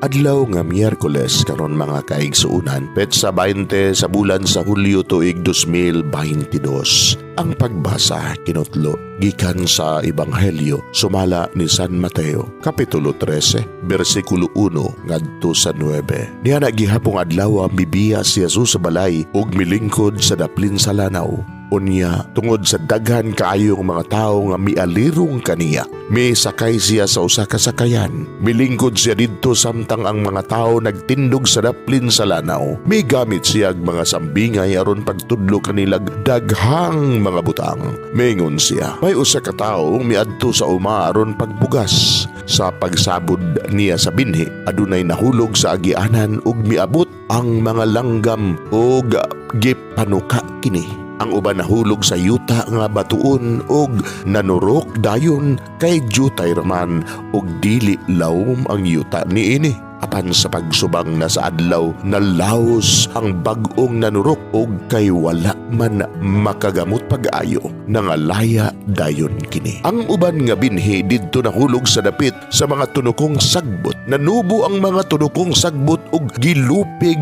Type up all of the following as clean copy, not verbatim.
Adlaw nga Miyerkules karon mga kaigsuunan, petsa 20 sa bulan sa Hulyo tuig 2022. Ang pagbasa kinutlo gikan sa Ebanghelyo sumala ni San Mateo, kapitulo 13, bersikulo 1 ngadto sa 9. Niya nagihapong adlaw bibiya si Jesus sa balay ug milingkod sa daplin sa lanaw. Unya, tungod sa daghan kaayong mga tao nga mialirong kaniya, may sakay siya sa usa ka sakayan. Milingkod siya didto samtang ang mga tao nagtindog sa daplin sa lanaw. May gamit siya mga sambingay aron pagtudlo kanilag daghang mga butang. Maingon siya, may usa ka tawo miadto sa uma aron pagbugas. Sa pagsabod niya sa binhi, adunay nahulog sa agianan ug miabot ang mga langgam ug gipanuka kini. Ang uban nahulog sa yuta nga batuon ug nanurok dayon kay jutay raman ug dili lawom ang yuta niini. Apan sa pagsubang na sa adlaw, nalaos ang bag-ong nanurok ug kay wala man makagamot pag-ayo, nangalaya dayon kini. Ang uban nga binhi didto nahulog sa dapit sa mga tunokong sagbot. Nanubo ang mga tunokong sagbot ug gilupig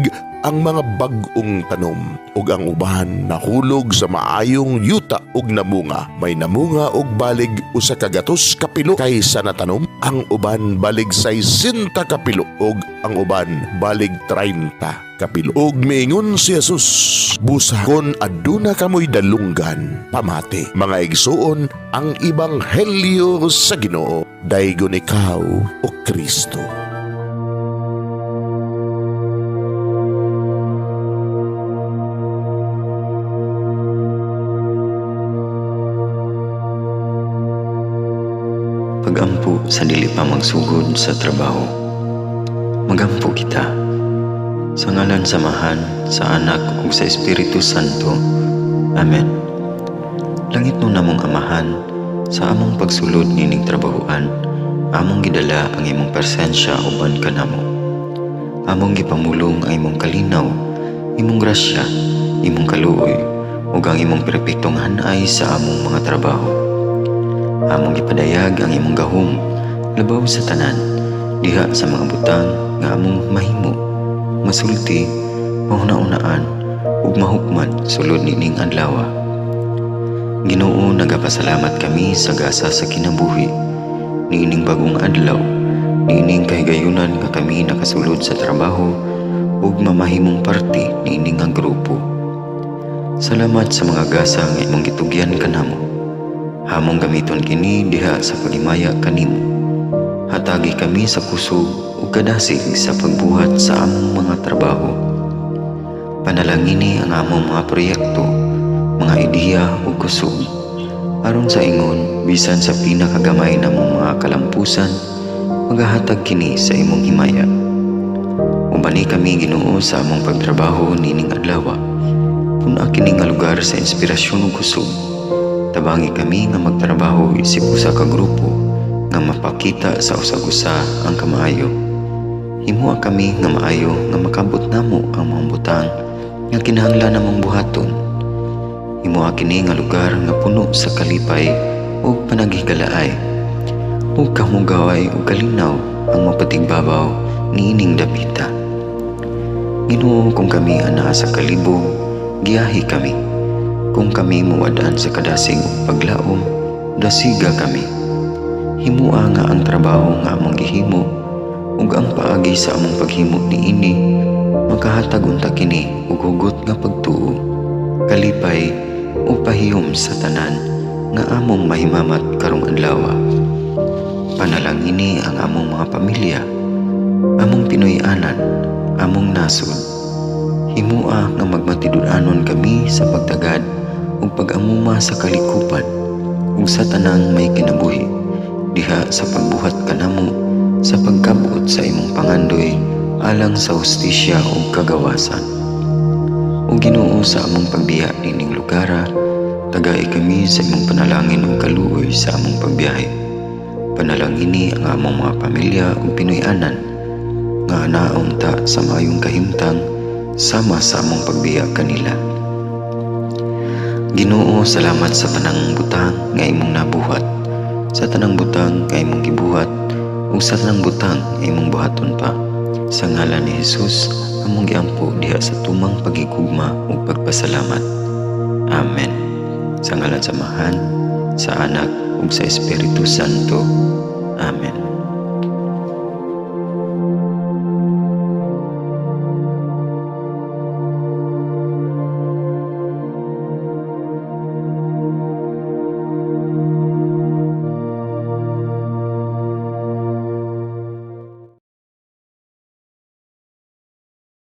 ang mga bag-ong tanom, ug ang uban nahulog sa maayong yuta ug namunga. May namunga ug balig usa ka gatos kapilo kaysa natanom. Ang uban balig 60 kapilo ug ang uban balig 30 kapilo. Ug miingon si Jesus, busakon aduna kamoy dalunggan pamati. Mga igsuon, ang Ebanghelyo sa Ginoo. Daygon ikaw o Kristo. Pagampo sa dili pa magsugod sa trabaho. Magampo kita sa ngalan samahan sa Anak ug sa Espiritu Santo. Amen. Langit no namong Amahan, sa among pagsulod nining trabahoan, among gidala ang imong presensya uban kanamo. Among gipamulong ang imong kalinaw, imong grasya, imong kaluoy ug ang imong perpektong hanay sa among mga trabaho. Among gipadayag ang imong gahom labaw sa tanan diha sa mga butang nga among mahimo, masulti, mahuna-unaan ug mahukman sulod nining adlaw. Ginoo, nagapasalamat kami sa gasa sa kinabuhi niining bagong adlaw, niining kahigayunan nga kami nakasulod sa trabaho ug mamahimong parte niining nga grupo. Salamat sa mga gasa nga imong gitugyan kanamo. Hamong gamiton kini diha sa pagimaya kanimo. Hatagi kami sa kusog ug kadasig sa pagbuhat sa among mga trabaho. Panalangini ang among mga proyekto, mga ideya ug kusog. Aron sa ingon, bisan sa pinakagamay namong mga kalampusan, magahatag kini sa imong himaya. Ubani kami Ginoo sa among pagtrabaho nining adlaw. Puna kini nga lugar sa inspirasyon ug kusog. Tabangi kami nga magtrabaho isip usa ka grupo nga mapakita sa usag-usa ang kamaayo. Himuha kami nga maayo nga makabot namo ang mga butang nga kinahanglan namong buhaton. Himuha kini nga lugar nga puno sa kalipay ug panagihigalaay. Ug kamugaway ug kalinaw ang mapatigbabaw niining dapita. Ginoo, kung kami ana sa kalibog, giyahi kami. Kung kami muwadaan sa kadasig ug paglaom, dasiga kami. Himua nga ang trabaho nga among gihimo ug ang paagi sa among paghimo niini makahatag unta kini og hugot nga pagtuo, kalipay ug pahiyom sa tanan nga among mahimamat karong adlaw. Panalangini ang among mga pamilya, among Pinoy-anan, among nasod. Himua nga magmatidud-anon kami sa pagtagad ug pag-amuma sa kalikupan ug sa tanang may kinabuhi diha sa pagbuhat kanamo sa pagkabot sa imong pangandoy alang sa hustisya ug kagawasan. Ug Ginoo, sa among pagbiya nining lugar, tagay kami sa imong panalangin ug kaluoy sa among pagbiyahe. Panalangini ang among mga pamilya ug Pinoy-anan nga anaon ta sa maayong kahimtang sama sa among pagbiya kanila. Ginoo, salamat sa tanang butang nga imong nabuhat, sa tanang butang nga imong gibuhat ug sa tanang butang nga imong buhaton pa. Sa ngalan ni Jesus, among giampo diha sa tumang pagigugma ug pagpasalamat. Amen. Sa ngalan sa Amahan, sa Anak ug sa Espiritu Santo. Amen.